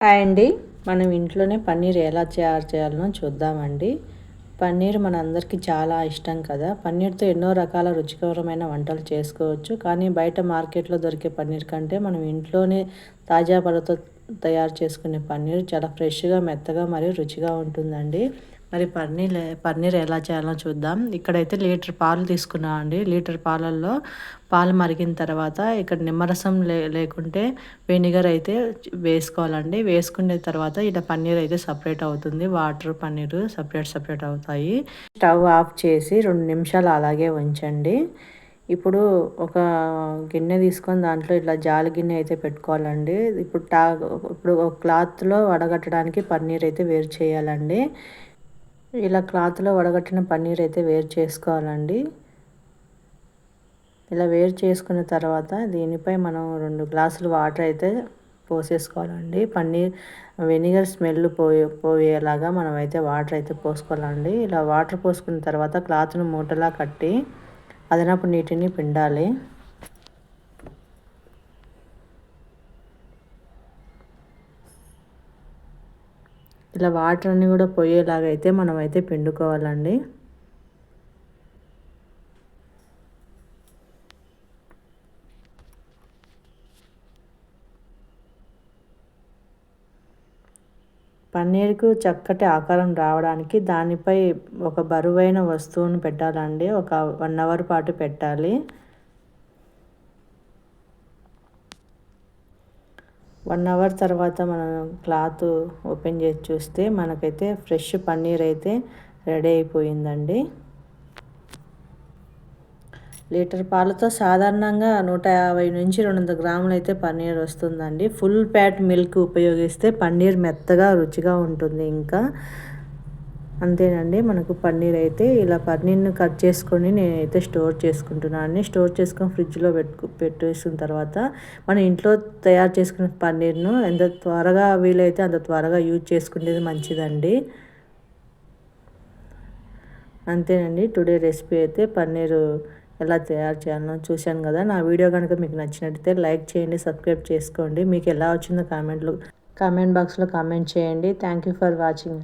Hi అండి. మనం ఇంట్లోనే పన్నీర్ ఎలా తయారు చేయాలో చూద్దామండి. పన్నీర్ మనందరికీ చాలా ఇష్టం కదా! పన్నీర్‌తో ఎన్నో రకాల రుచికరమైన వంటలు చేసుకోవచ్చు. కానీ బయట మార్కెట్‌లో దొరికే పన్నీర్ కంటే మనం ఇంట్లోనే తాజా పళ్ళతో తయారు చేసుకునే పన్నీర్ చాలా ఫ్రెష్‌గా, మెత్తగా మరియు రుచిగా ఉంటుందండి. మరి పన్నీర్ ఎలా చేయాలో చూద్దాం. ఇక్కడైతే లీటర్ పాలు తీసుకున్నామండి. లీటర్ పాలల్లో పాలు మరిగిన తర్వాత ఇక్కడ నిమ్మరసం లేకుంటే వెనిగర్ అయితే వేసుకోవాలండి. వేసుకున్న తర్వాత ఇలా పన్నీర్ అయితే సపరేట్ అవుతుంది. వాటర్, పన్నీరు సపరేట్ అవుతాయి. స్టవ్ ఆఫ్ చేసి 2 నిమిషాలు అలాగే ఉంచండి. ఇప్పుడు ఒక గిన్నె తీసుకొని దాంట్లో ఇట్లా జాలి గిన్నె అయితే పెట్టుకోవాలండి. ఇప్పుడు ఒక క్లాత్‌లో వడగట్టడానికి పన్నీర్ అయితే వేరు చేయాలండి. ఇలా క్లాత్‌లో వడగట్టిన పన్నీర్ అయితే వేరు చేసుకోవాలండి. ఇలా వేరు చేసుకున్న తర్వాత దీనిపై మనం 2 గ్లాసులు వాటర్ అయితే పోసేసుకోవాలండి. పన్నీర్ వెనిగర్ స్మెల్ పోయేలాగా మనమైతే వాటర్ అయితే పోసుకోవాలండి. ఇలా వాటర్ పోసుకున్న తర్వాత క్లాత్‌ను మూటలా కట్టి అదనపు నీటిని పిండాలి. ఇలా వాటర్ అన్నీ కూడా పోయేలాగా అయితే మనమైతే పిండుకోవాలండి. పన్నీర్‌కు చక్కటి ఆకారం రావడానికి దానిపై ఒక బరువైన వస్తువును పెట్టాలండి. ఒక 1 అవర్ పాటు పెట్టాలి. 1 అవర్ తర్వాత మనం క్లాత్ ఓపెన్ చేసి చూస్తే మనకైతే ఫ్రెష్ పన్నీర్ అయితే రెడీ అయిపోయిందండి. లీటర్ పాలతో సాధారణంగా 150-200 గ్రాములు అయితే పన్నీర్ వస్తుందండి. ఫుల్ ఫ్యాట్ మిల్క్ ఉపయోగిస్తే పన్నీర్ మెత్తగా రుచిగా ఉంటుంది. ఇంకా అంతేనండి, మనకు పన్నీర్ అయితే ఇలా పన్నీర్‌ని కట్ చేసుకొని నేనైతే స్టోర్ చేసుకుంటున్నాను. స్టోర్ చేసుకొని ఫ్రిడ్జ్‌లో పెట్టేసిన తర్వాత మన ఇంట్లో తయారు చేసుకున్న పన్నీర్‌ను ఎంత త్వరగా వీలైతే అంత త్వరగా యూజ్ చేసుకునేది మంచిదండి. అంతేనండి, టుడే రెసిపీ అయితే పన్నీరు ఎలా తయారు చేయాలో చూశాను కదా. నా వీడియో కనుక మీకు నచ్చినట్టయితే లైక్ చేయండి, సబ్స్క్రైబ్ చేసుకోండి. మీకు ఎలా వచ్చిందో కామెంట్ బాక్స్‌లో కామెంట్ చేయండి. Thank you for watching.